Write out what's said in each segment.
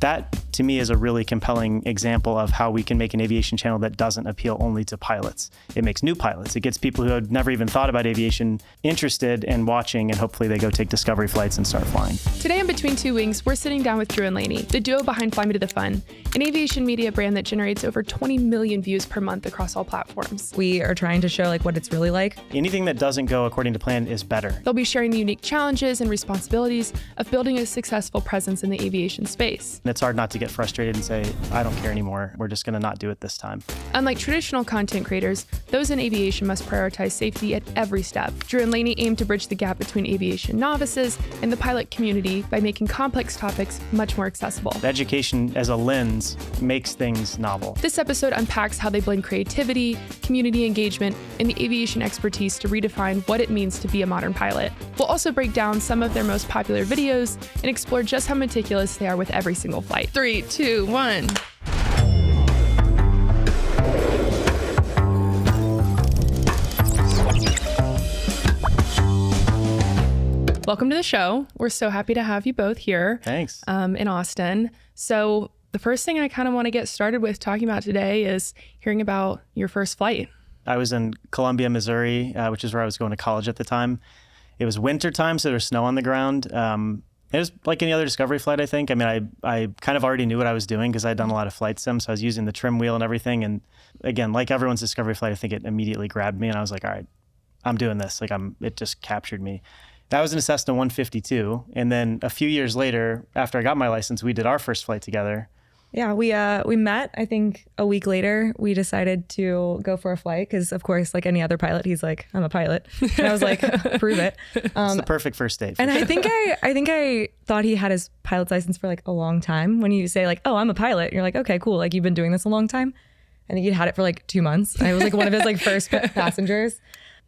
That, to me, is a really compelling example of how we can make an aviation channel that doesn't appeal only to pilots. It makes new pilots. It gets people who had never even thought about aviation interested and watching, and hopefully they go take discovery flights and start flying. Today on Between Two Wings, we're sitting down with Drew and Lanie, the duo behind Fly Me to the Fun, an aviation media brand that generates over 20 million views per month across all platforms. We are trying to show what it's really like. Anything that doesn't go according to plan is better. They'll be sharing the unique challenges and responsibilities of building a successful presence in the aviation space. It's hard not to get frustrated and say, I don't care anymore. We're just going to not do it this time. Unlike traditional content creators, those in aviation must prioritize safety at every step. Drew and Lanie aim to bridge the gap between aviation novices and the pilot community by making complex topics much more accessible. Education as a lens makes things novel. This episode unpacks how they blend creativity, community engagement, and the aviation expertise to redefine what it means to be a modern pilot. We'll also break down some of their most popular videos and explore just how meticulous they are with every single flight. 3, 2, 1. Welcome to the show. We're so happy to have you both here. Thanks. In Austin. So the first thing I kind of want to get started with talking about today is hearing about your first flight. I was in Columbia, Missouri, which is where I was going to college at the time. It was winter time, so there was snow on the ground. It was like any other discovery flight, I think. I mean, I kind of already knew what I was doing because I'd done a lot of flight sim, so I was using the trim wheel and everything. And again, like everyone's discovery flight, I think it immediately grabbed me, and I was like, all right, I'm doing this. It just captured me. That was in a Cessna 152. And then a few years later, after I got my license, we did our first flight together. Yeah, we met, I think a week later. We decided to go for a flight because, of course, like any other pilot, he's like, I'm a pilot. And I was like, prove it. It's the perfect first date. And I think I thought he had his pilot's license for like a long time. When you say like, oh, I'm a pilot, you're like, okay, cool. Like you've been doing this a long time. I think he'd had it for like 2 months. I was like one of his like first passengers.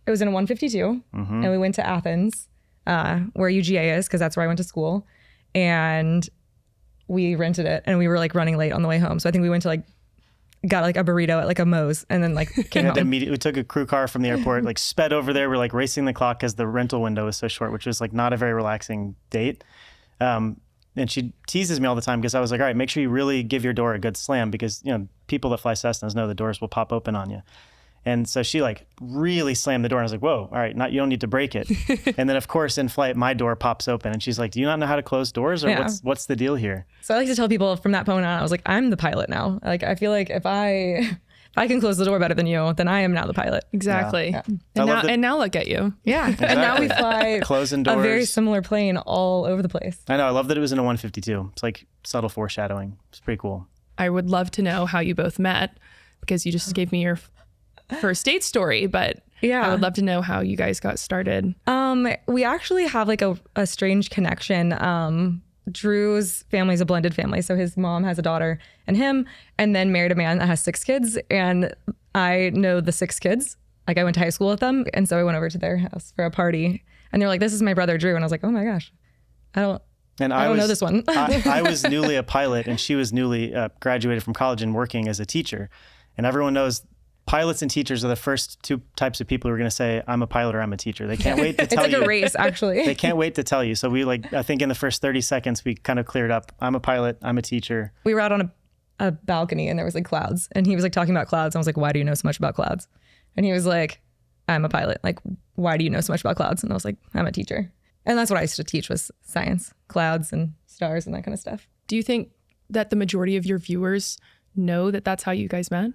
It was in a 152 and we went to Athens, where UGA is, because that's where I went to school. And we rented it and we were like running late on the way home. So I think we went to like, got like a burrito at like a Moe's and then like came home. We took a crew car from the airport, like sped over there. We're like racing the clock because the rental window was so short, which was like not a very relaxing date. And she teases me all the time because I was like, all right, make sure you really give your door a good slam because, people that fly Cessnas know the doors will pop open on you. And so she like really slammed the door. And I was like, whoa, all right, you don't need to break it. And then of course in flight, my door pops open and she's like, do you not know how to close doors or what's the deal here? So I like to tell people from that point on, I was like, I'm the pilot now. Like, I feel like if I can close the door better than you, then I am now the pilot. Exactly. Yeah. And now look at you. Yeah. Exactly. And now we fly closing doors. A very similar plane all over the place. I know. I love that it was in a 152. It's like subtle foreshadowing. It's pretty cool. I would love to know how you both met because you just gave me your first date story, but I would love to know how you guys got started. We actually have like a strange connection. Drew's family is a blended family. So his mom has a daughter and him, and then married a man that has 6 kids. And I know the 6 kids. Like I went to high school with them. And so I went over to their house for a party and they're like, this is my brother, Drew. And I was like, oh my gosh, I don't know this one. I was newly a pilot and she was newly graduated from college and working as a teacher. And everyone knows pilots and teachers are the first 2 types of people who are going to say, I'm a pilot or I'm a teacher. They can't wait to tell you. It's like a race, actually. They can't wait to tell you. So we I think in the first 30 seconds, we kind of cleared up. I'm a pilot. I'm a teacher. We were out on a balcony and there was like clouds. And he was like talking about clouds. I was like, why do you know so much about clouds? And he was like, I'm a pilot. Like, why do you know so much about clouds? And I was like, I'm a teacher. And that's what I used to teach was science, clouds and stars and that kind of stuff. Do you think that the majority of your viewers know that that's how you guys met?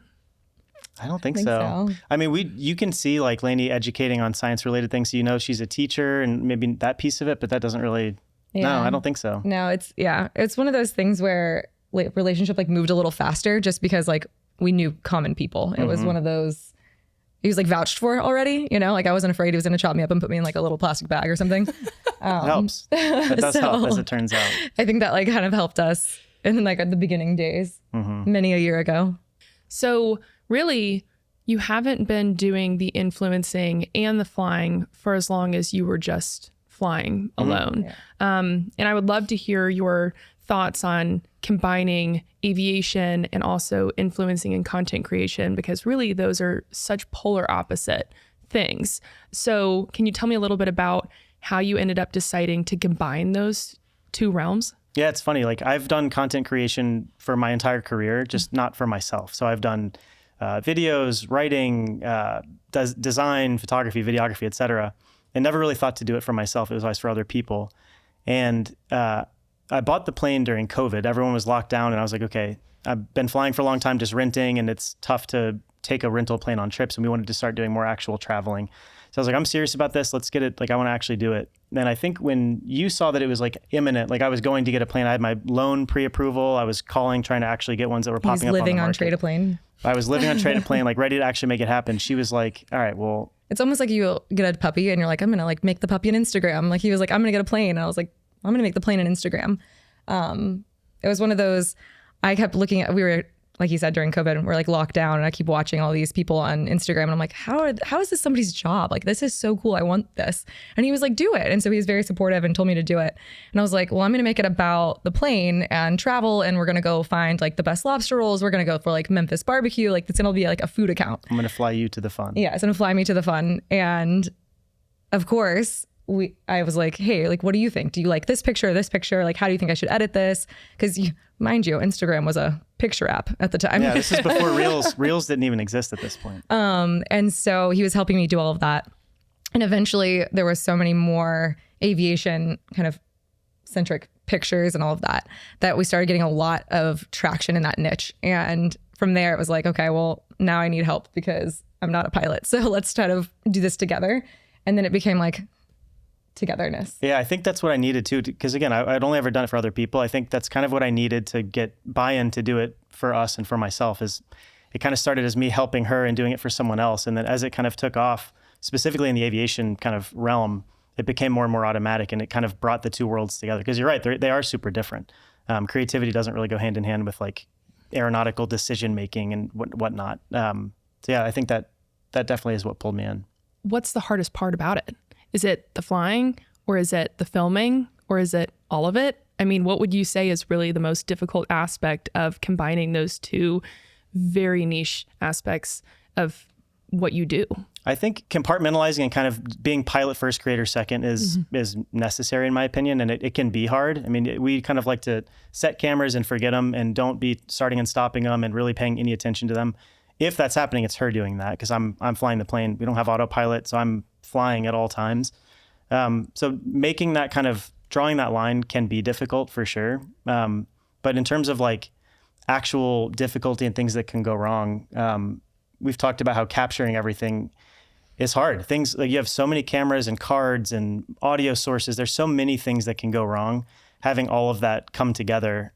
I don't think so. I mean, you can see like Lanie educating on science related things. So she's a teacher and maybe that piece of it, but that doesn't really, no, I don't think so. No, it's one of those things where like relationship like moved a little faster just because like we knew common people. It was one of those, he was like vouched for already, like I wasn't afraid he was going to chop me up and put me in like a little plastic bag or something. It helps. That does help as it turns out. I think that like kind of helped us in like at the beginning days, many a year ago. So really, you haven't been doing the influencing and the flying for as long as you were just flying alone. Yeah. And I would love to hear your thoughts on combining aviation and also influencing and content creation, because really those are such polar opposite things. So can you tell me a little bit about how you ended up deciding to combine those 2 realms? Yeah, it's funny. Like I've done content creation for my entire career, just not for myself. So I've done videos, writing, design, photography, videography, etc. And never really thought to do it for myself. It was always for other people. And I bought the plane during COVID. Everyone was locked down, and I was like, okay, I've been flying for a long time, just renting, and it's tough to take a rental plane on trips. And we wanted to start doing more actual traveling. So I was like, I'm serious about this. Let's get it. Like, I want to actually do it. Then I think when you saw that it was like imminent, like I was going to get a plane, I had my loan pre-approval. I was calling, trying to actually get ones that were popping up on the market. Living on Trade a Plane. I was living on Trade a Plane, like ready to actually make it happen. She was like, all right, well. It's almost like you get a puppy and you're like, I'm going to like make the puppy an Instagram. Like he was like, I'm going to get a plane. And I was like, I'm going to make the plane an Instagram. It was one of those, I kept looking at, we were, like you said, during COVID, we're like locked down, and I keep watching all these people on Instagram, and I'm like, how is this somebody's job? Like, this is so cool. I want this. And he was like, do it. And so he was very supportive and told me to do it. And I was like, well, I'm going to make it about the plane and travel. And we're going to go find like the best lobster rolls. We're going to go for like Memphis barbecue. Like it's going to be like a food account. I'm going to fly you to the fun. Yeah. It's going to fly me to the fun. And of course, I was like, hey, like, what do you think? Do you like this picture, this picture? Like, how do you think I should edit this? Because mind you, Instagram was a picture app at the time. Yeah, this is before Reels. Reels didn't even exist at this point. And so he was helping me do all of that. And eventually there was so many more aviation kind of centric pictures and all of that, that we started getting a lot of traction in that niche. And from there it was like, okay, well, now I need help because I'm not a pilot. So let's try to do this together. And then it became like togetherness. Yeah, I think that's what I needed too, because again, I'd only ever done it for other people. I think that's kind of what I needed to get buy-in to do it for us and for myself. Is it kind of started as me helping her and doing it for someone else, and then as it kind of took off, specifically in the aviation kind of realm, it became more and more automatic, and it kind of brought the two worlds together. Because you're right, they are super different. Creativity doesn't really go hand in hand with like aeronautical decision making and whatnot. So yeah, I think that definitely is what pulled me in. What's the hardest part about it? Is it the flying, or is it the filming, or is it all of it? I mean, what would you say is really the most difficult aspect of combining those two very niche aspects of what you do? I think compartmentalizing and kind of being pilot first, creator second is necessary in my opinion, and it can be hard. I mean, we kind of like to set cameras and forget them and don't be starting and stopping them and really paying any attention to them. If that's happening, it's her doing that because I'm flying the plane. We don't have autopilot, so I'm flying at all times. So making that kind of, drawing that line can be difficult for sure. But in terms of like actual difficulty and things that can go wrong, we've talked about how capturing everything is hard. Things like you have so many cameras and cards and audio sources. There's so many things that can go wrong. Having all of that come together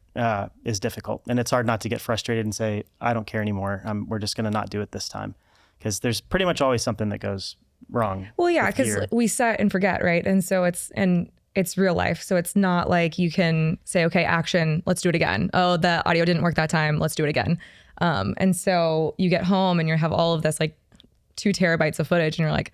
is difficult. And it's hard not to get frustrated and say, I don't care anymore. We're just going to not do it this time. Because there's pretty much always something that goes wrong. Well, yeah, because we set and forget, right? And so it's real life. So it's not like you can say, okay, action, let's do it again. Oh, the audio didn't work that time. Let's do it again. And so you get home and you have all of this like 2 terabytes of footage and you're like,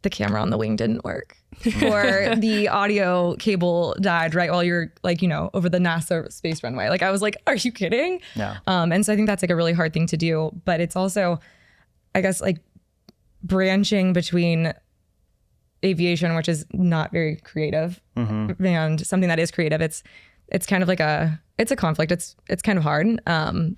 the camera on the wing didn't work or the audio cable died right while you're like, over the NASA space runway. Like I was like, are you kidding? Yeah. And so I think that's like a really hard thing to do, but it's also, I guess, like branching between aviation, which is not very creative, and something that is creative. It's kind of like it's a conflict. It's kind of hard. And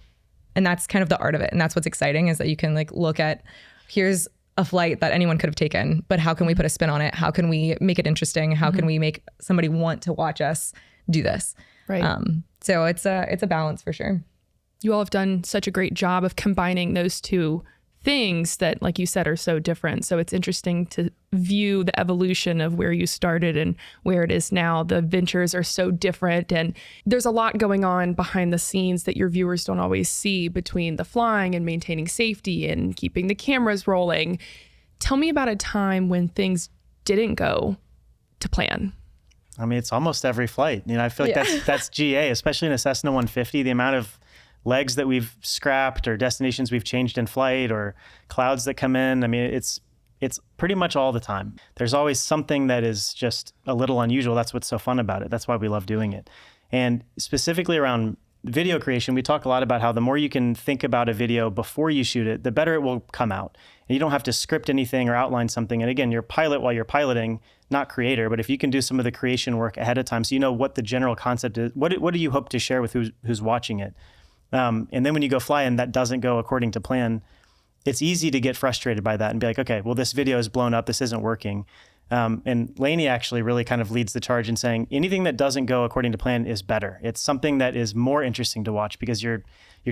that's kind of the art of it. And that's what's exciting is that you can like look at, here's a flight that anyone could have taken, but how can we put a spin on it? How can we make it interesting? How can we make somebody want to watch us do this? Right. So it's a balance for sure. You all have done such a great job of combining those two things that, like you said, are so different. So it's interesting to view the evolution of where you started and where it is now. The ventures are so different, and there's a lot going on behind the scenes that your viewers don't always see between the flying and maintaining safety and keeping the cameras rolling. Tell me about a time when things didn't go to plan. I mean, it's almost every flight. I feel like that's GA, especially in a Cessna 150, the amount of legs that we've scrapped or destinations we've changed in flight or clouds that come in. I mean, it's pretty much all the time. There's always something that is just a little unusual. That's what's so fun about it. That's why we love doing it. And specifically around video creation, we talk a lot about how the more you can think about a video before you shoot it, the better it will come out. And you don't have to script anything or outline something. And again, you're pilot while you're piloting, not creator. But if you can do some of the creation work ahead of time, so you know what the general concept is, what do you hope to share with who's watching it? And then when you go fly and that doesn't go according to plan, it's easy to get frustrated by that and be like, okay, well, this video is blown up. This isn't working. And Lanie actually really kind of leads the charge in saying anything that doesn't go according to plan is better. It's something that is more interesting to watch because you're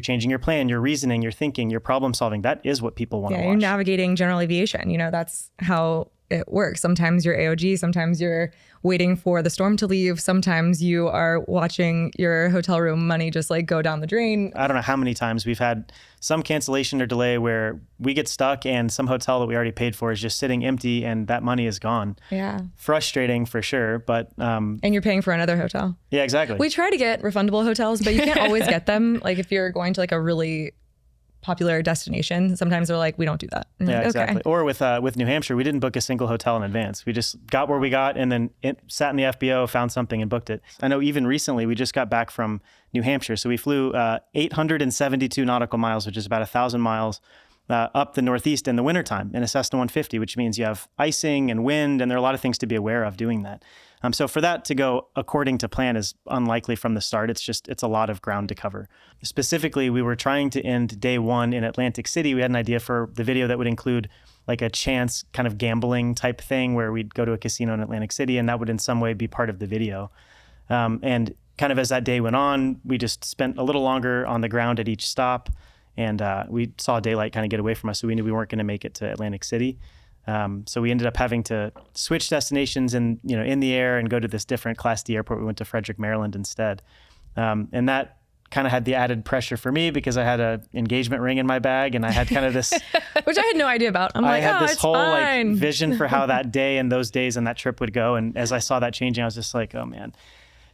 changing your plan, your reasoning, your thinking, your problem solving. That is what people want to watch. You're navigating general aviation. That's how it works. Sometimes you're AOG, sometimes you're waiting for the storm to leave. Sometimes you are watching your hotel room money just like go down the drain. I don't know how many times we've had some cancellation or delay where we get stuck and some hotel that we already paid for is just sitting empty and that money is gone. Yeah. Frustrating for sure, but... and you're paying for another hotel. Yeah, exactly. We try to get refundable hotels, but you can't always get them. Like if you're going to like a really popular destination, sometimes they're like, we don't do that. Yeah, like, exactly. Okay. Or with New Hampshire, we didn't book a single hotel in advance. We just got where we got and then sat in the FBO, found something and booked it. I know even recently we just got back from New Hampshire. So we flew 872 nautical miles, which is about 1,000 miles up the Northeast in the wintertime in a Cessna 150, which means you have icing and wind, and there are a lot of things to be aware of doing that. So for that to go according to plan is unlikely from the start. It's a lot of ground to cover. Specifically, we were trying to end day one in Atlantic City. We had an idea for the video that would include like a chance kind of gambling type thing where we'd go to a casino in Atlantic City, and that would in some way be part of the video. And kind of as that day went on, we just spent a little longer on the ground at each stop, and we saw daylight kind of get away from us, so we knew we weren't going to make it to Atlantic City. So we ended up having to switch destinations in the air and go to this different Class D airport. We went to Frederick, Maryland instead. And that kind of had the added pressure for me because I had an engagement ring in my bag and I had kind of this... Which I had no idea about. I had this it's whole fine. like vision for how that day and those days and that trip would go. And as I saw that changing, I was just like, oh man.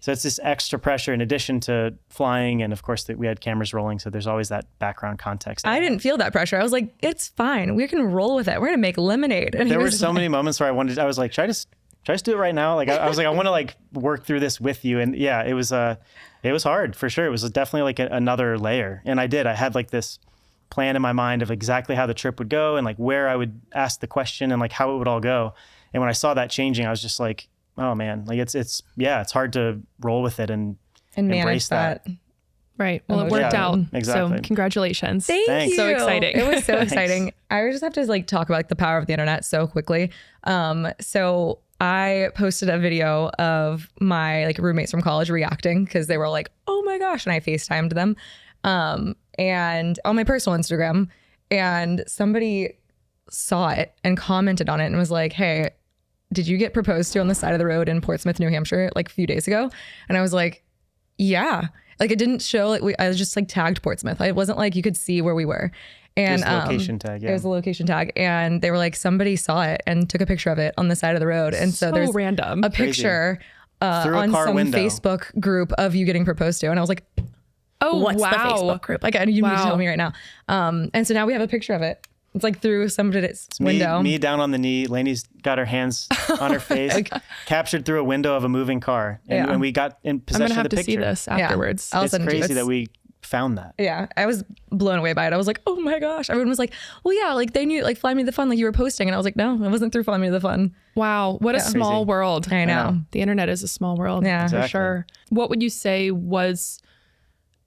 So it's this extra pressure in addition to flying. And of course we had cameras rolling. So there's always that background context. I didn't feel that pressure. I was like, it's fine. We can roll with it. We're going to make lemonade. And there were so many moments where I was like, should I just do it right now? Like I was like, I want to like work through this with you. And yeah, it was hard for sure. It was definitely like another layer. And I had like this plan in my mind of exactly how the trip would go and like where I would ask the question and like how it would all go. And when I saw that changing, I was just like, oh man, like it's hard to roll with it and embrace that. Right. Well, it worked out. Exactly. So congratulations. Thank you. So exciting. It was so exciting. I just have to like talk about like the power of the internet so quickly. So I posted a video of my like roommates from college reacting because they were like, oh my gosh. And I FaceTimed them. And on my personal Instagram, and somebody saw it and commented on it and was like, hey, did you get proposed to on the side of the road in Portsmouth, New Hampshire, like a few days ago? And I was like, yeah. Like it didn't show, like I was just like tagged Portsmouth. It wasn't like you could see where we were. And it was a location tag, yeah. It was a location tag. And they were like, somebody saw it and took a picture of it on the side of the road. And so there's random. a picture Through a on car some window. Facebook group of you getting proposed to. And I was like, Oh, what's wow. the Facebook group? Like, you need to tell me right now. And so now we have a picture of it. It's like through somebody's window. Me down on the knee. Lanie's got her hands on her face, captured through a window of a moving car. And we got in I'm possession gonna have of the to see picture. this afterwards. I'll It's send it to you. crazy that we found that. Yeah, I was blown away by it. I was like, oh my gosh. Everyone was like, well, yeah, like they knew, like Fly Me to the Fun, like you were posting. And I was like, no, it wasn't through Fly Me to the Fun. Wow. What a small Crazy. world. I know. The internet is a small world. Yeah. For Exactly. sure. What would you say was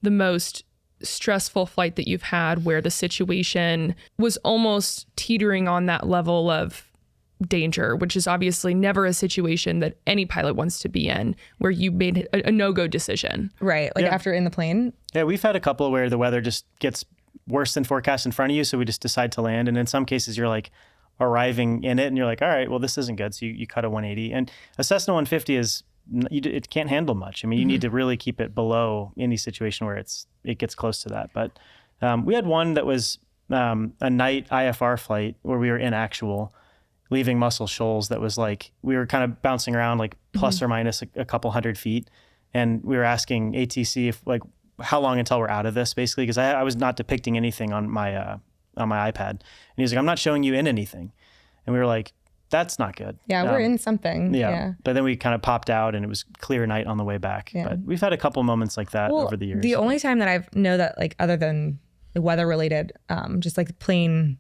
the most stressful flight that you've had where the situation was almost teetering on that level of danger, which is obviously never a situation that any pilot wants to be in, where you made a no-go decision? Right. Like Yeah. after in the plane. Yeah, we've had a couple where the weather just gets worse than forecast in front of you, so we just decide to land. And in some cases, you're like arriving in it, and you're like, all right, well, this isn't good. So you cut a 180. And a Cessna 150 it can't handle much. I mean, you need to really keep it below any situation where it gets close to that. But we had one that was a night IFR flight where we were in actual, leaving Muscle Shoals. That was like, we were kind of bouncing around like plus or minus a couple 100 feet. And we were asking ATC if like, how long until we're out of this, basically, because I was not depicting anything on my iPad. And he was like, I'm not showing you in anything. And we were like, that's not good. Yeah, we're in something. Yeah. But then we kind of popped out and it was clear night on the way back. Yeah. But we've had a couple moments like that over the years. The only time that I know that, like, other than the weather related, just like plane,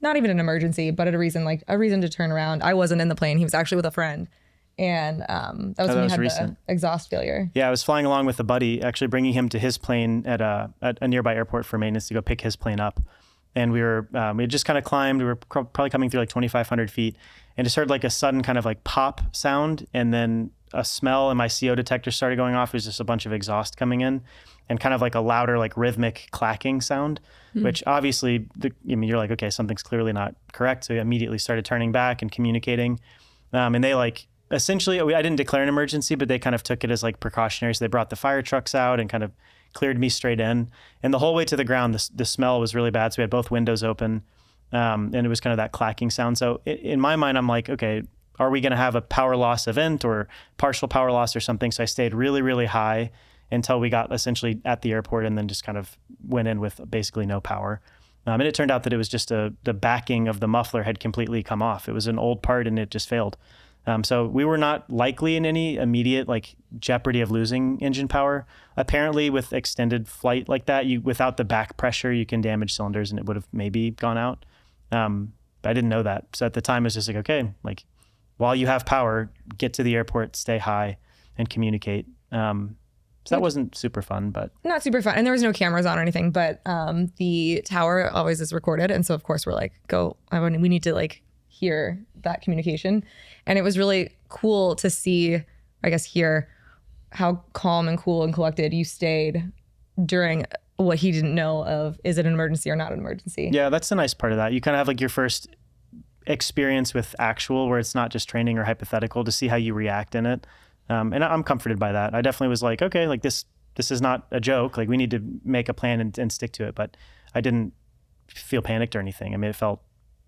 not even an emergency, but a reason to turn around. I wasn't in the plane. He was actually with a friend. And that was when you had recent. The exhaust failure. Yeah, I was flying along with a buddy, actually bringing him to his plane at a nearby airport for maintenance to go pick his plane up. And we had just kind of climbed. We were probably coming through like 2,500 feet and just heard like a sudden kind of like pop sound. And then a smell, and my CO detector started going off. It was just a bunch of exhaust coming in and kind of like a louder, like rhythmic clacking sound, which obviously, you're like, okay, something's clearly not correct. So we immediately started turning back and communicating. And they like, essentially, I didn't declare an emergency, but they kind of took it as like precautionary. So they brought the fire trucks out and kind of cleared me straight in. And the whole way to the ground, the smell was really bad. So we had both windows open, and it was kind of that clacking sound. So in my mind, I'm like, okay, are we going to have a power loss event or partial power loss or something? So I stayed really, really high until we got essentially at the airport, and then just kind of went in with basically no power. And it turned out that it was just the backing of the muffler had completely come off. It was an old part and it just failed. So we were not likely in any immediate like jeopardy of losing engine power. Apparently with extended flight like that, without the back pressure, you can damage cylinders and it would have maybe gone out. But I didn't know that. So at the time it was just like, okay, like while you have power, get to the airport, stay high and communicate. So that wasn't super fun, but not super fun. And there was no cameras on or anything, but the tower always is recorded. And so of course we're like, we need to like hear that communication. And it was really cool to see, I guess, hear how calm and cool and collected you stayed during what he didn't know of, is it an emergency or not an emergency? Yeah, that's the nice part of that. You kind of have like your first experience with actual, where it's not just training or hypothetical, to see how you react in it. And I'm comforted by that. I definitely was like, okay, like this is not a joke. Like we need to make a plan and stick to it. But I didn't feel panicked or anything. I mean, it felt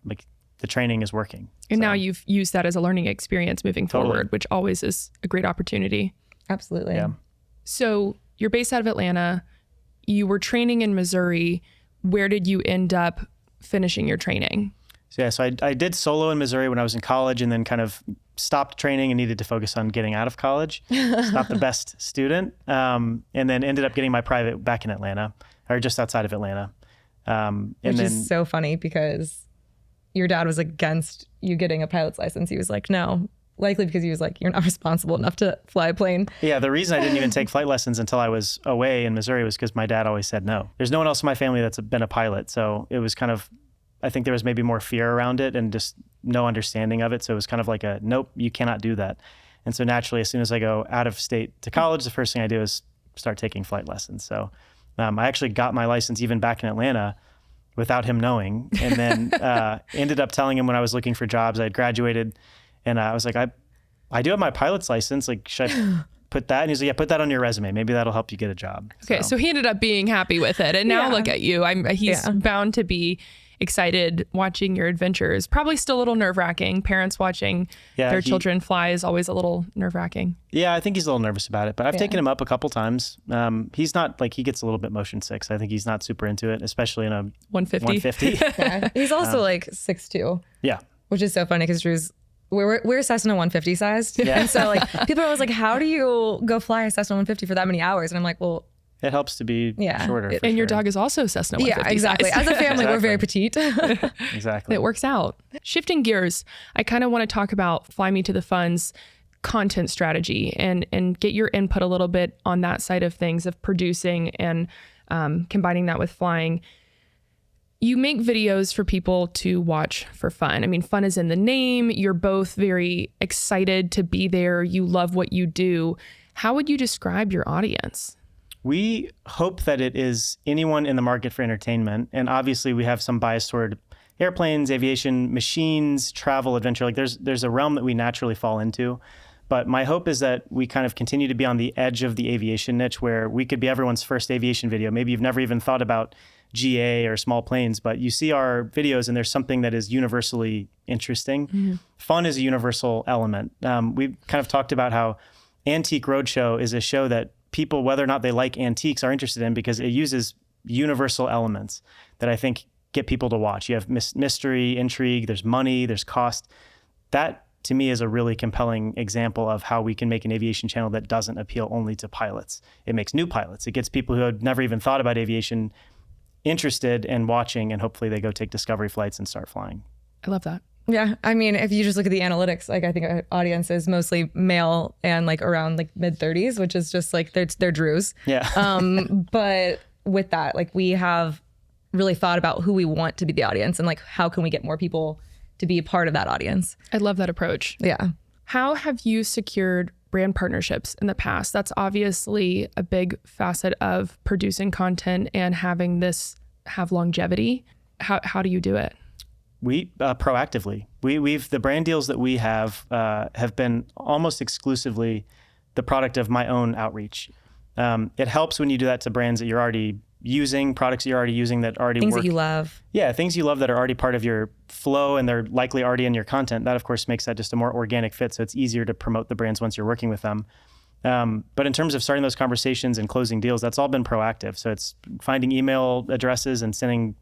like the training is working. And now you've used that as a learning experience moving forward, which always is a great opportunity. Absolutely. Yeah. So you're based out of Atlanta. You were training in Missouri. Where did you end up finishing your training? So I did solo in Missouri when I was in college, and then kind of stopped training and needed to focus on getting out of college. Not the best student. And then ended up getting my private back in Atlanta, or just outside of Atlanta. Which is so funny because your dad was against you getting a pilot's license. He was like, no, likely because he was like, you're not responsible enough to fly a plane. Yeah, the reason I didn't even take flight lessons until I was away in Missouri was because my dad always said no. There's no one else in my family that's been a pilot. So it was kind of, I think there was maybe more fear around it and just no understanding of it. So it was kind of like a, nope, you cannot do that. And so naturally, as soon as I go out of state to college, the first thing I do is start taking flight lessons. So I actually got my license even back in Atlanta without him knowing. And then ended up telling him when I was looking for jobs, I had graduated, and I was like, I do have my pilot's license. Like, should I put that? And he's like, yeah, put that on your resume. Maybe that'll help you get a job. Okay. So he ended up being happy with it. And now look at you. He's bound to be excited watching your adventures. Probably still a little nerve-wracking. Parents watching their children fly is always a little nerve-wracking. Yeah, I think he's a little nervous about it, but I've taken him up a couple times. He's not like, he gets a little bit motion sick. So I think he's not super into it, especially in a 150. Yeah. He's also like 6'2". Yeah. Which is so funny because Drew's, we're Cessna 150 sized. Yeah. And so like people are always like, how do you go fly a Cessna 150 for that many hours? And I'm like, well, it helps to be shorter. And your dog is also Cessna 150 Yeah, exactly. size. As a family, we're very petite. Exactly. It works out. Shifting gears, I kind of want to talk about Fly Me to the Fun's content strategy and get your input a little bit on that side of things, of producing and combining that with flying. You make videos for people to watch for fun. I mean, fun is in the name. You're both very excited to be there. You love what you do. How would you describe your audience? We hope that it is anyone in the market for entertainment. And obviously we have some bias toward airplanes, aviation, machines, travel, adventure. Like there's a realm that we naturally fall into. But my hope is that we kind of continue to be on the edge of the aviation niche, where we could be everyone's first aviation video. Maybe you've never even thought about GA or small planes, but you see our videos and there's something that is universally interesting. Mm-hmm. Fun is a universal element. We've kind of talked about how Antique Roadshow is a show that people, whether or not they like antiques, are interested in because it uses universal elements that I think get people to watch. You have mystery, intrigue, there's money, there's cost. that to me is a really compelling example of how we can make an aviation channel that doesn't appeal only to pilots. It makes new pilots. It gets people who had never even thought about aviation interested and watching, and hopefully they go take discovery flights and start flying. I love that. Yeah. I mean, if you just look at the analytics, like I think our audience is mostly male and like around like mid-30s, which is just like they're Drews. Yeah. But with that, like we have really thought about who we want to be the audience and like how can we get more people to be a part of that audience. I love that approach. Yeah. How have you secured brand partnerships in the past? That's obviously a big facet of producing content and having this have longevity. How do you do it? We proactively, we've the brand deals that we have been almost exclusively the product of my own outreach. It helps when you do that to brands that you're already using, products that you're already using that already Things work. that you love. Yeah, things you love that are already part of your flow and they're likely already in your content. That of course makes that just a more organic fit. So it's easier to promote the brands once you're working with them. But in terms of starting those conversations and closing deals, that's all been proactive. So it's finding email addresses and sending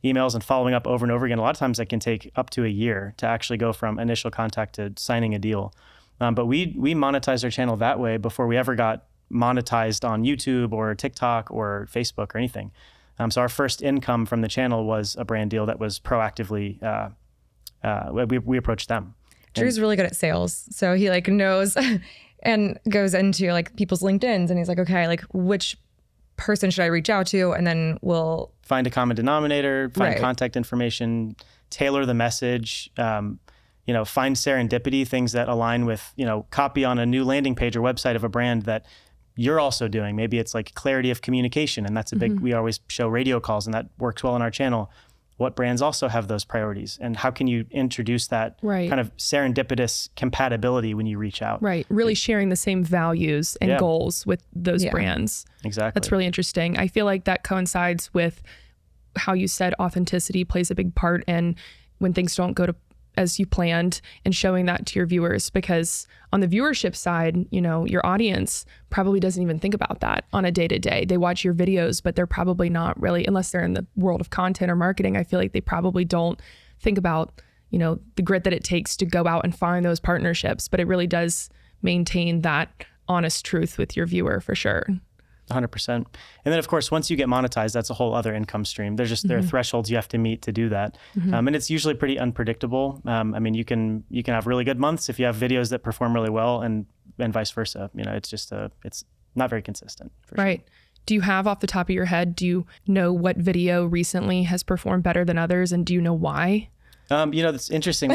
emails and following up over and over again. A lot of times that can take up to a year to actually go from initial contact to signing a deal. But we monetized our channel that way before we ever got monetized on YouTube or TikTok or Facebook or anything. So our first income from the channel was a brand deal that was proactively, we approached them. Drew's really good at sales. So he like knows and goes into like people's LinkedIns and he's like, okay, like which person should I reach out to? And then we'll find a common denominator, find Right. contact information, tailor the message, find serendipity, things that align with, copy on a new landing page or website of a brand that you're also doing. Maybe it's like clarity of communication. And that's a big, we always show radio calls and that works well on our channel. What brands also have those priorities and how can you introduce that Right. kind of serendipitous compatibility when you reach out? Right. Really sharing the same values and Yeah. goals with those Yeah. brands. Exactly. That's really interesting. I feel like that coincides with how you said authenticity plays a big part in when things don't go to as you planned and showing that to your viewers, because on the viewership side, your audience probably doesn't even think about that on a day-to-day. They watch your videos, but they're probably not really, unless they're in the world of content or marketing, I feel like they probably don't think about, the grit that it takes to go out and find those partnerships, but it really does maintain that honest truth with your viewer for sure. 100%. And then of course, once you get monetized, that's a whole other income stream. There are thresholds you have to meet to do that. And it's usually pretty unpredictable. You can have really good months if you have videos that perform really well and vice versa. It's not very consistent. For Right. Sure. Do you have off the top of your head, do you know what video recently has performed better than others? And do you know why? That's interesting.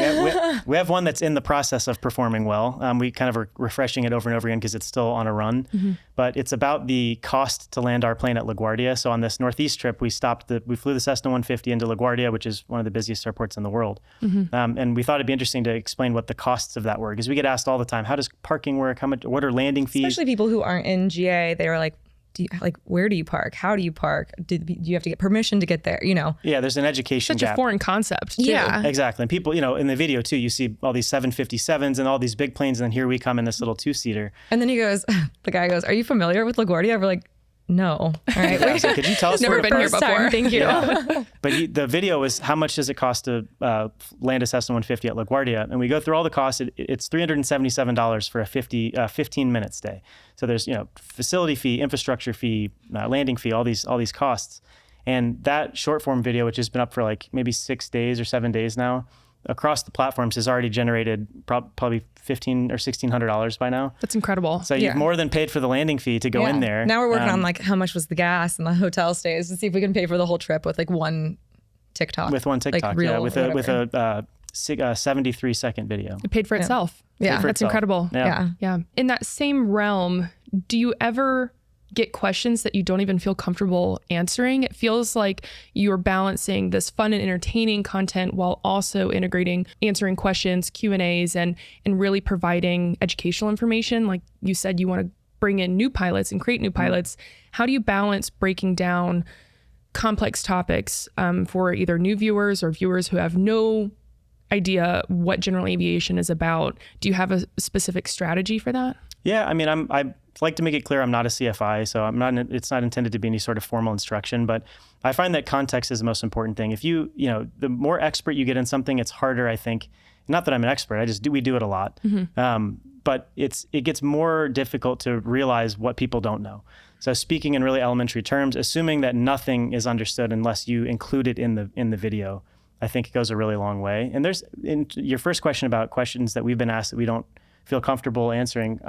We have one that's in the process of performing well. We kind of are refreshing it over and over again because it's still on a run, but it's about the cost to land our plane at LaGuardia. So on this Northeast trip, we flew the Cessna 150 into LaGuardia, which is one of the busiest airports in the world. And we thought it'd be interesting to explain what the costs of that were, because we get asked all the time, how does parking work? What are landing fees? especially people who aren't in GA, they were like, where do you park? How do you park? Do you have to get permission to get there? Yeah, there's an education Such gap. a foreign concept too. Yeah. Exactly. And people, in the video too, you see all these 757s and all these big planes, and then here we come in this little two-seater. And then the guy goes, are you familiar with LaGuardia? We're like, no. All right. Yeah, so could you tell us Never where been here First time, before. thank you. Yeah. But the video is how much does it cost to land a Cessna 150 at LaGuardia? And we go through all the costs. It's $377 for a 15-minute stay. So there's facility fee, infrastructure fee, landing fee, all these costs. And that short form video, which has been up for like maybe 6 days or 7 days now, across the platforms has already generated probably $1,500 or $1,600 by now. That's incredible. So you've more than paid for the landing fee to go in there. Now we're working on like how much was the gas and the hotel stays to see if we can pay for the whole trip with like one TikTok. With one TikTok, like reel, with a 73-second video. It paid for itself. Yeah. For That's itself. incredible. Yeah. Yeah. In that same realm, do you ever get questions that you don't even feel comfortable answering? It feels like you're balancing this fun and entertaining content while also integrating answering questions, Q&As, and really providing educational information. Like you said, you want to bring in new pilots and create new pilots. How do you balance breaking down complex topics for either new viewers or viewers who have no idea what general aviation is about? Do you have a specific strategy for that? Yeah, I like to make it clear I'm not a CFI, so it's not intended to be any sort of formal instruction, but I find that context is the most important thing. If the more expert you get in something, it's harder, I think, not that I'm an expert, we do it a lot. But it gets more difficult to realize what people don't know. So speaking in really elementary terms, assuming that nothing is understood unless you include it in the video, I think it goes a really long way. And there's, in your first question about questions that we've been asked that we don't feel comfortable answering,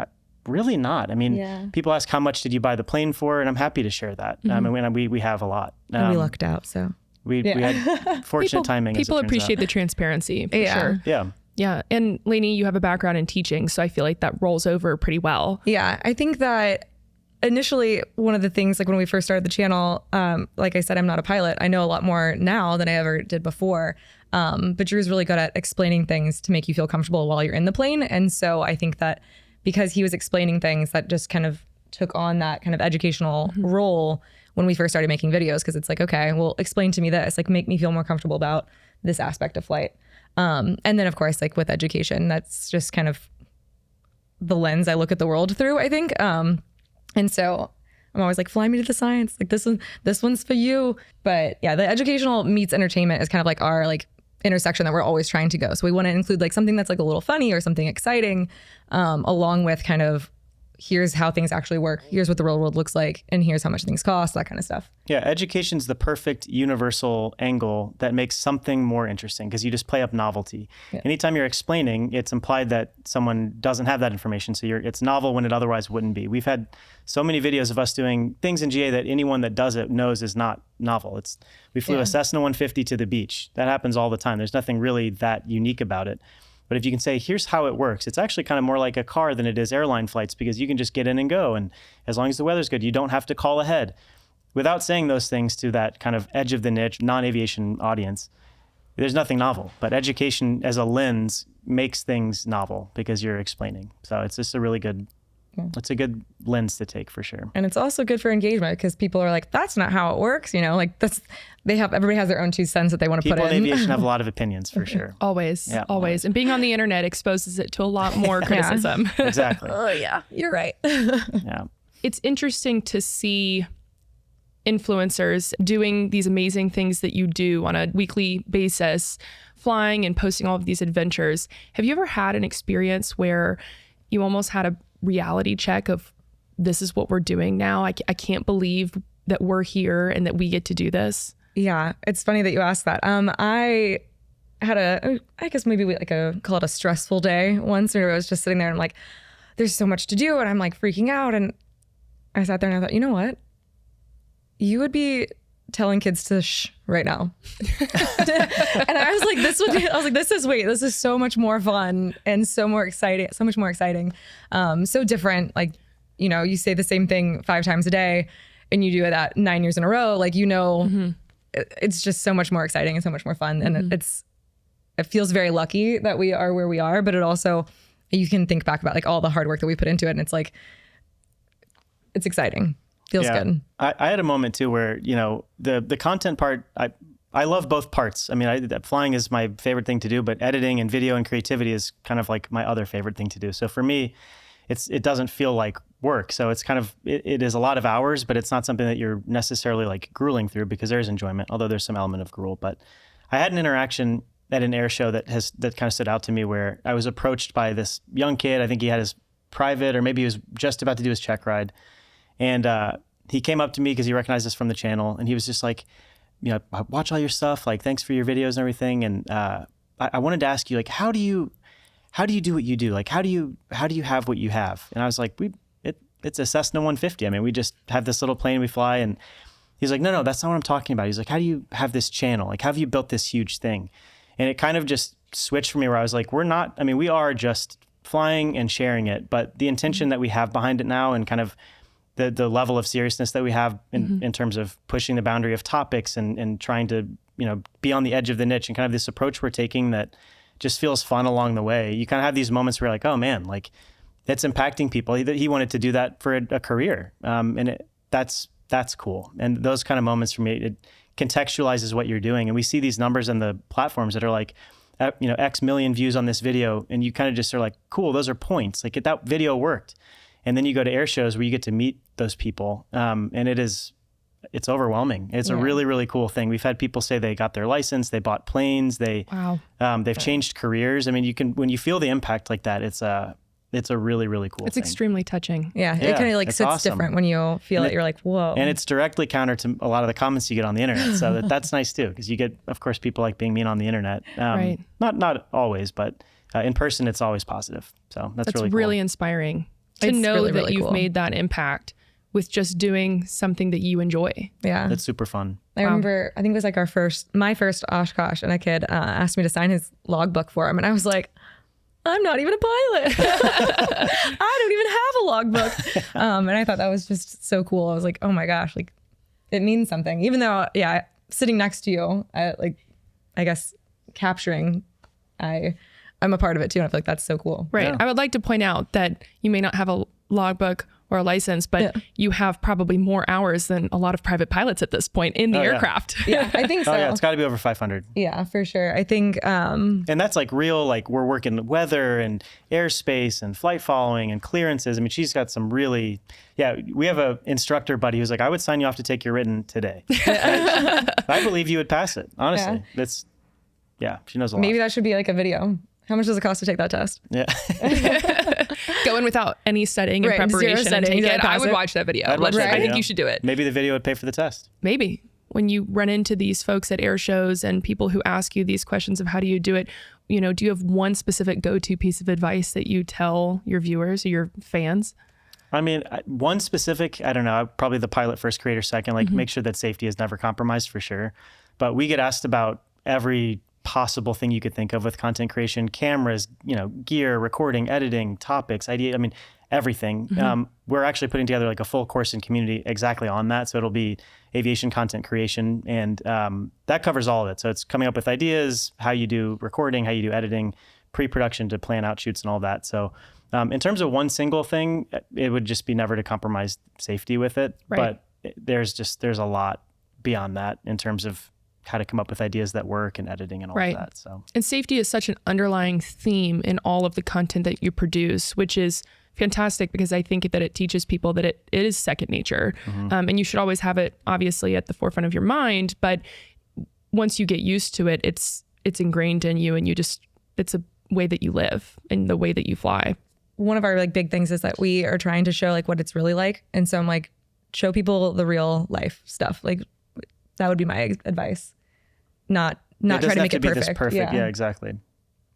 really not. I mean, people ask, how much did you buy the plane for? And I'm happy to share that. I mean, we have a lot. And we lucked out, so. We had fortunate timing. People appreciate the transparency, for sure. Yeah. Yeah. And Lanie, you have a background in teaching, so I feel like that rolls over pretty well. Yeah. I think that initially, one of the things, like when we first started the channel, like I said, I'm not a pilot. I know a lot more now than I ever did before. But Drew's really good at explaining things to make you feel comfortable while you're in the plane. And so I think that because he was explaining things, that just kind of took on that kind of educational role when we first started making videos, because it's like, okay, well, explain to me this, like make me feel more comfortable about this aspect of flight. And then of course, like with education, that's just kind of the lens I look at the world through, I think. And so I'm always like, fly me to the science. Like this one's for you. But yeah, the educational meets entertainment is kind of like our like intersection that we're always trying to go. So we want to include like something that's like a little funny or something exciting, along with kind of, here's how things actually work. Here's what the real world looks like. And here's how much things cost, that kind of stuff. Yeah, education's the perfect universal angle that makes something more interesting, because you just play up novelty. Yeah. Anytime you're explaining, it's implied that someone doesn't have that information. So it's novel when it otherwise wouldn't be. We've had so many videos of us doing things in GA that anyone that does it knows is not novel. We flew a Cessna 150 to the beach. That happens all the time. There's nothing really that unique about it. But if you can say, here's how it works, it's actually kind of more like a car than it is airline flights, because you can just get in and go. And as long as the weather's good, you don't have to call ahead. Without saying those things to that kind of edge of the niche, non-aviation audience, there's nothing novel. But education as a lens makes things novel because you're explaining. So it's just a really good, it's a good lens to take for sure. And it's also good for engagement, because people are like, that's not how it works. You know, like everybody has their own 2 cents that they want to put in. People in aviation have a lot of opinions for sure. Always. And being on the internet exposes it to a lot more criticism. Exactly. Oh yeah, you're right. Yeah. It's interesting to see influencers doing these amazing things that you do on a weekly basis, flying and posting all of these adventures. Have you ever had an experience where you almost had a reality check of, this is what we're doing now? I can't believe that we're here and that we get to do this. Yeah, it's funny that you asked that. I had I guess maybe call it a stressful day once, where I was just sitting there and I'm like, there's so much to do, and I'm like freaking out. And I sat there and I thought, you know what? You would be telling kids to shh right now. And I was like, this is so much more fun and so much more exciting. So different. Like, you know, you say the same thing 5 times a day and you do it at 9 years in a row. Like, you know, it's just so much more exciting and so much more fun. And it feels very lucky that we are where we are, but it also, you can think back about like all the hard work that we put into it. And it's like, it's exciting. Feels good. I had a moment too where, you know, the content part, I love both parts. I mean, flying is my favorite thing to do, but editing and video and creativity is kind of like my other favorite thing to do. So for me, it doesn't feel like work. So it's kind of, it is a lot of hours, but it's not something that you're necessarily like grueling through, because there's enjoyment, although there's some element of gruel. But I had an interaction at an air show that kind of stood out to me, where I was approached by this young kid. I think he had his private, or maybe he was just about to do his check ride. And he came up to me because he recognized us from the channel, and he was just like, you know, I watch all your stuff. Like, thanks for your videos and everything. And I wanted to ask you, like, how do you do what you do? Like, how do you have what you have? And I was like, it's a Cessna 150. I mean, we just have this little plane we fly. And he's like, no, that's not what I'm talking about. He's like, how do you have this channel? Like, how have you built this huge thing? And it kind of just switched for me, where I was like, we are just flying and sharing it, but the intention that we have behind it now, and kind of the level of seriousness that we have in terms of pushing the boundary of topics and trying to, you know, be on the edge of the niche, and kind of this approach we're taking that just feels fun along the way. You kind of have these moments where you're like, oh man, like it's impacting people. He wanted to do that for a career. And that's cool. And those kind of moments for me, it contextualizes what you're doing. And we see these numbers on the platforms that are like, you know, X million views on this video. And you kind of just are like, cool, those are points. Like, that video worked. And then you go to air shows where you get to meet those people. And it is it's overwhelming. It's a really, really cool thing. We've had people say they got their license, they bought planes, they've changed careers. I mean, when you feel the impact like that, it's a really, really cool It's thing. extremely touching. Yeah, it kind of like sits awesome. different when you feel it. You're like, whoa. And it's directly counter to a lot of the comments you get on the internet. So that's nice too, because you get, of course, people like being mean on the internet. Right. Not always, but in person, it's always positive. So that's really cool. really inspiring to It's know really, that really you've cool. made that impact with just doing something that you enjoy. Yeah. That's super fun. I remember, I think it was like my first Oshkosh, and a kid asked me to sign his logbook for him. And I was like, I'm not even a pilot. I don't even have a logbook. And I thought that was just so cool. I was like, oh my gosh, like it means something. Even though, sitting next to you, I guess capturing, I'm a part of it too. And I feel like that's so cool. Right. Yeah. I would like to point out that you may not have a logbook or a license, but you have probably more hours than a lot of private pilots at this point in the aircraft. Yeah, I think so. Oh yeah, it's got to be over 500. Yeah, for sure. I think, And that's like real, like we're working weather and airspace and flight following and clearances. I mean, she's got some really, we have a instructor buddy who's like, I would sign you off to take your written today. I believe you would pass it. Honestly, she knows a lot. maybe that should be like a video. How much does it cost to take that test? Yeah. Going without any studying and Right, zero preparation and studying, take you it. gotta I pass would it. watch that video. I'd watch that I think video. you should do it. Maybe the video would pay for the test. Maybe. When you run into these folks at air shows and people who ask you these questions of how do you do it, do you have one specific go-to piece of advice that you tell your viewers or your fans? I mean, one specific, I don't know, probably the pilot first, creator second, like make sure that safety is never compromised for sure. But we get asked about every possible thing you could think of with content creation, cameras, gear, recording, editing, topics, idea. I mean, everything. We're actually putting together like a full course in community exactly on that. So it'll be aviation content creation, and that covers all of it. So it's coming up with ideas, how you do recording, how you do editing, pre-production to plan out shoots and all that. So in terms of one single thing, it would just be never to compromise safety with it. Right. But there's a lot beyond that in terms of how to come up with ideas that work and editing and all of that. So, and safety is such an underlying theme in all of the content that you produce, which is fantastic because I think that it teaches people that it is second nature. And you should always have it obviously at the forefront of your mind. But once you get used to it, it's ingrained in you, and it's a way that you live and the way that you fly. One of our like big things is that we are trying to show like what it's really like. And so I'm like, show people the real life stuff. Like that would be my advice. Not try to make it perfect. This perfect. Yeah, exactly.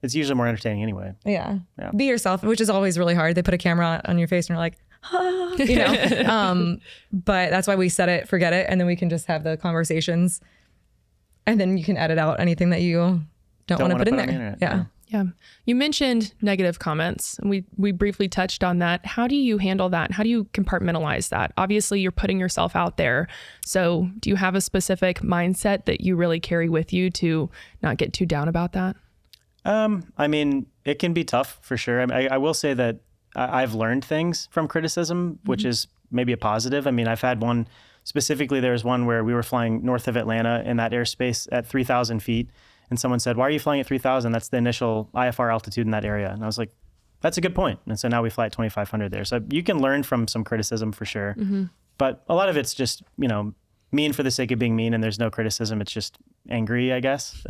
It's usually more entertaining anyway. Yeah. Be yourself, which is always really hard. They put a camera on your face and you're like, but that's why we set it, forget it. And then we can just have the conversations, and then you can edit out anything that you don't want to put in there. Internet, Yeah. You mentioned negative comments, and we briefly touched on that. How do you handle that? How do you compartmentalize that? Obviously, you're putting yourself out there. So do you have a specific mindset that you really carry with you to not get too down about that? I mean, it can be tough for sure. I will say that I've learned things from criticism, which is maybe a positive. I mean, I've had one specifically. There was one where we were flying north of Atlanta in that airspace at 3,000 feet. And someone said, why are you flying at 3,000? That's the initial IFR altitude in that area. And I was like, that's a good point. And so now we fly at 2,500 there. So you can learn from some criticism for sure. But a lot of it's just, mean for the sake of being mean, and there's no criticism. It's just angry, I guess.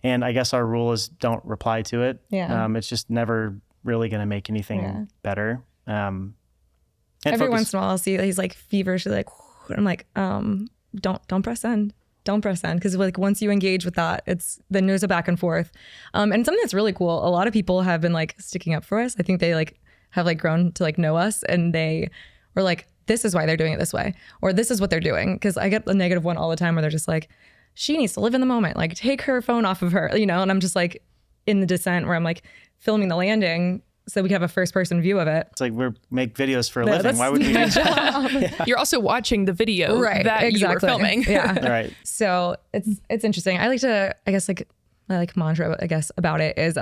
And I guess our rule is don't reply to it. Yeah. It's just never really going to make anything better. Every once in a while I'll see that he's like feverishly like, I'm like, don't press send. Don't press send, because like once you engage with that, then there's a back and forth. And something that's really cool, a lot of people have been like sticking up for us. I think they like have like grown to like know us, and they were like, this is why they're doing it this way, or this is what they're doing. Because I get a negative one all the time where they're just like, she needs to live in the moment, like take her phone off of her, and I'm just like in the descent where I'm like filming the landing so we can have a first person view of it. It's like we make videos for a living. Why would we do that? You're also watching the video that you were filming. Yeah. Right. So it's interesting. I like to, I guess like my like mantra, I guess, about it is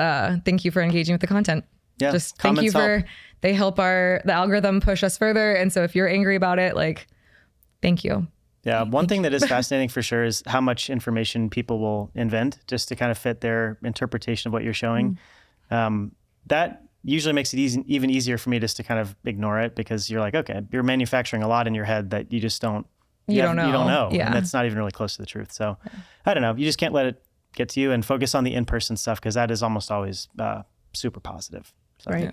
thank you for engaging with the content. Yeah. Just thank you for, they help the algorithm push us further. And so if you're angry about it, like, thank you. Yeah. One thing that is fascinating for sure is how much information people will invent just to kind of fit their interpretation of what you're showing. That usually makes it even easier for me just to kind of ignore it, because you're like, okay, you're manufacturing a lot in your head that you just don't you don't know. You don't know. Yeah. And that's not even really close to the truth. So I don't know. You just can't let it get to you and focus on the in-person stuff because that is almost always super positive. So. Right.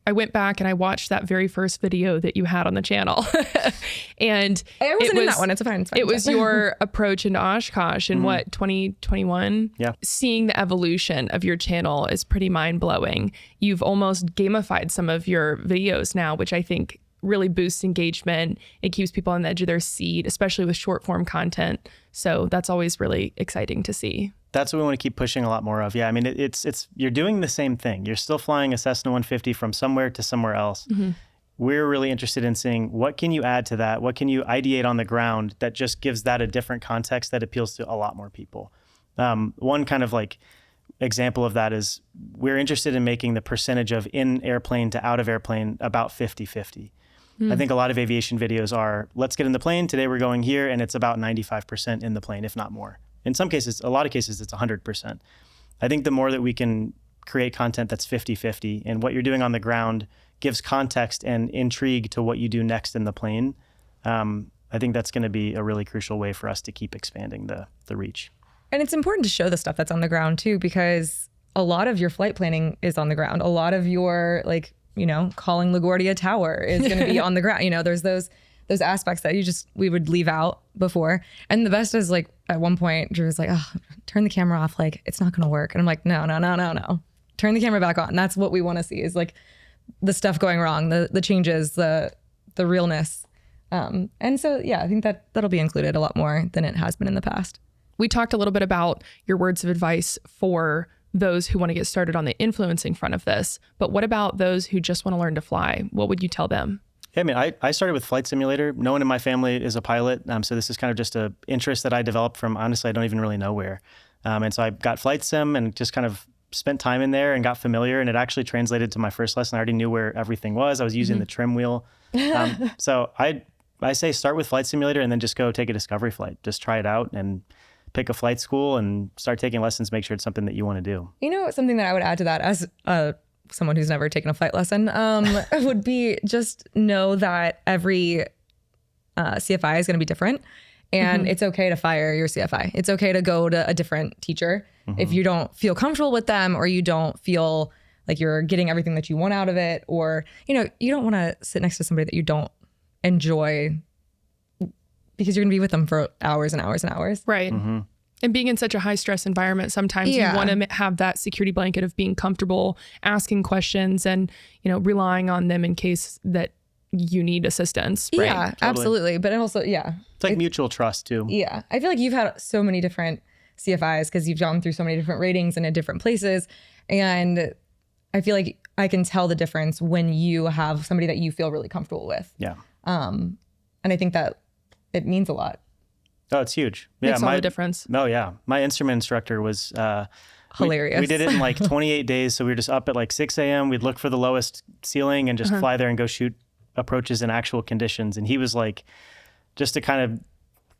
I went back and I watched that very first video that you had on the channel. And I wasn't in that one. It's fine. It was your approach into Oshkosh in what, 2021? Yeah. Seeing the evolution of your channel is pretty mind blowing. You've almost gamified some of your videos now, which I think really boosts engagement. It keeps people on the edge of their seat, especially with short form content. So that's always really exciting to see. That's what we want to keep pushing a lot more of. Yeah, I mean, it's you're doing the same thing. You're still flying a Cessna 150 from somewhere to somewhere else. We're really interested in seeing what can you add to that? What can you ideate on the ground that just gives that a different context that appeals to a lot more people? One kind of like example of that is we're interested in making the percentage of in airplane to out of airplane about 50-50. I think a lot of aviation videos are, let's get in the plane. Today we're going here, and it's about 95% in the plane, if not more. In some cases, a lot of cases, it's 100%. I think the more that we can create content that's 50-50 and what you're doing on the ground gives context and intrigue to what you do next in the plane, I think that's going to be a really crucial way for us to keep expanding the reach. And it's important to show the stuff that's on the ground too, because a lot of your flight planning is on the ground. A lot of your calling LaGuardia Tower is going to be on the ground. There's those aspects that we would leave out before. And the best is like at one point, Drew was like, oh, turn the camera off. Like, it's not going to work. And I'm like, no. Turn the camera back on. That's what we want to see is like the stuff going wrong, the changes, the realness. And so, yeah, I think that'll be included a lot more than it has been in the past. We talked a little bit about your words of advice for those who want to get started on the influencing front of this, but what about those who just want to learn to fly? What would you tell them? Yeah, I mean, I started with Flight Simulator. No one in my family is a pilot, so this is kind of just an interest that I developed from, honestly, I don't even really know where. And so I got Flight Sim and just kind of spent time in there and got familiar, and it actually translated to my first lesson. I already knew where everything was. I was using the trim wheel. So I say start with Flight Simulator and then just go take a discovery flight. Just try it out and pick a flight school and start taking lessons, make sure it's something that you want to do. Something that I would add to that as someone who's never taken a flight lesson would be just know that every CFI is going to be different. And it's okay to fire your CFI. It's okay to go to a different teacher if you don't feel comfortable with them or you don't feel like you're getting everything that you want out of it, or, you don't want to sit next to somebody that you don't enjoy because you're going to be with them for hours and hours and hours. Right. And being in such a high stress environment, sometimes you want to have that security blanket of being comfortable, asking questions and, relying on them in case that you need assistance. Right? Yeah, totally. Absolutely. But also, it's like mutual trust too. Yeah. I feel like you've had so many different CFIs because you've gone through so many different ratings and in different places. And I feel like I can tell the difference when you have somebody that you feel really comfortable with. Yeah. And I think that it means a lot. Oh, it's huge. Yeah, makes all the difference. Oh, yeah. My instrument instructor was hilarious. We did it in like 28 days. So we were just up at like 6 a.m. We'd look for the lowest ceiling and just fly there and go shoot approaches in actual conditions. And he was like just a kind of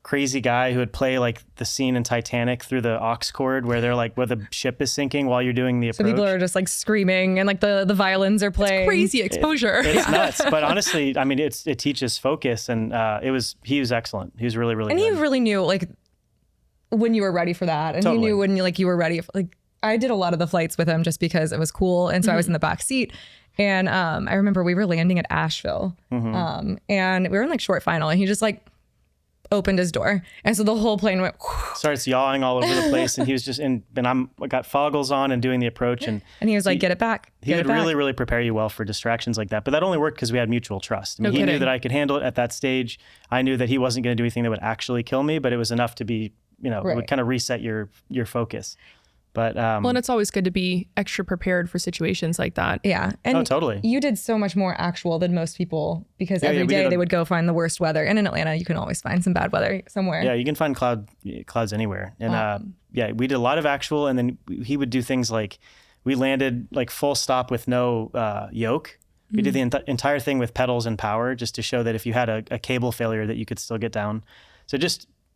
crazy guy who would play like the scene in Titanic through the aux cord where they're like, where the ship is sinking while you're doing the approach. So people are just like screaming and like the violins are playing. It's crazy exposure. It's nuts. But honestly, I mean, it teaches focus, and he was excellent. He was really, really good. And he really knew like when you were ready for that. And totally. He knew when you were ready. Like I did a lot of the flights with him just because it was cool. And so I was in the back seat. And I remember we were landing at Asheville and we were in like short final, and he just like opened his door, and so the whole plane went starts yawing all over the place, and he was just I got foggles on and doing the approach, and he was like, get it back. He would really, really prepare you well for distractions like that. But that only worked because we had mutual trust. I mean, he knew that I could handle it at that stage. I knew that he wasn't going to do anything that would actually kill me, but it was enough to be, it would kind of reset your focus. But and it's always good to be extra prepared for situations like that. Yeah. And totally. You did so much more actual than most people because every day they would go find the worst weather. And in Atlanta, you can always find some bad weather somewhere. Yeah, you can find clouds anywhere. And we did a lot of actual, and then he would do things like we landed like full stop with no yoke. We did the entire thing with pedals and power just to show that if you had a cable failure that you could still get down. So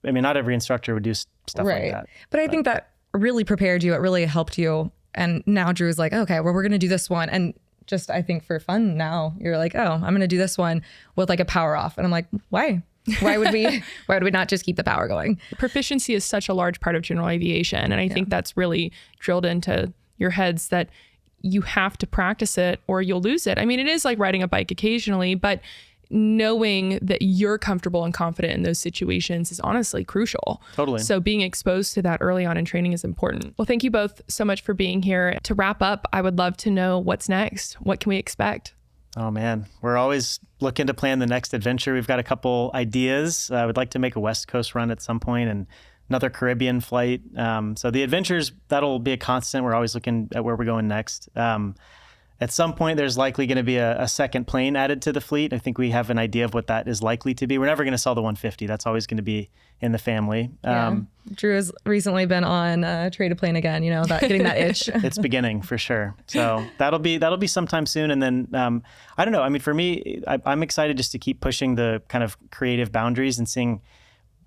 not every instructor would do stuff like that. But I think that really prepared you. It really helped you. And now Drew's like, okay, well, we're going to do this one. And just, I think for fun now, you're like, oh, I'm going to do this one with like a power off. And I'm like, why? Why would we not just keep the power going? Proficiency is such a large part of general aviation. And I think that's really drilled into your heads that you have to practice it or you'll lose it. I mean, it is like riding a bike occasionally, but knowing that you're comfortable and confident in those situations is honestly crucial. Totally. So being exposed to that early on in training is important. Well, thank you both so much for being here. To wrap up, I would love to know what's next. What can we expect? Oh man, we're always looking to plan the next adventure. We've got a couple ideas. I would like to make a West Coast run at some point and another Caribbean flight. So the adventures, that'll be a constant. We're always looking at where we're going next. At some point, there's likely going to be a second plane added to the fleet. I think we have an idea of what that is likely to be. We're never going to sell the 150. That's always going to be in the family. Drew has recently been on Trade a Plane again, getting that itch. It's beginning for sure. So that'll be sometime soon. And then, I don't know. I mean, for me, I'm excited just to keep pushing the kind of creative boundaries and seeing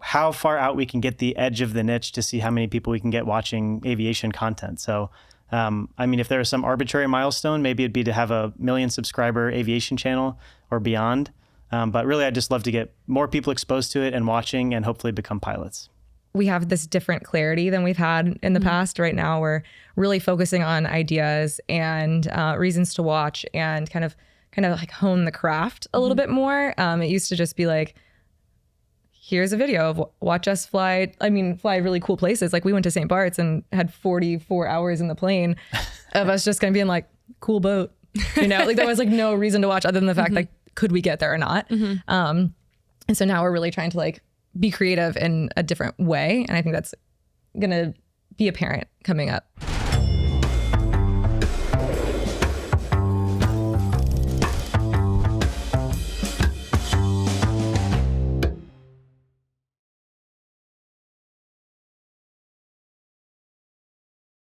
how far out we can get the edge of the niche to see how many people we can get watching aviation content. So, I mean, if there was some arbitrary milestone, maybe it'd be to have a 1 million subscriber aviation channel or beyond. But really, I'd just love to get more people exposed to it and watching and hopefully become pilots. We have this different clarity than we've had in the past. Right now, we're really focusing on ideas and reasons to watch and kind of like hone the craft a little bit more. It used to just be like, here's a video of watch us fly really cool places. Like we went to St. Bart's and had 44 hours in the plane of us just kind of being like, cool boat. Like there was like no reason to watch other than the fact like, could we get there or not? And so now we're really trying to like be creative in a different way. And I think that's going to be apparent coming up.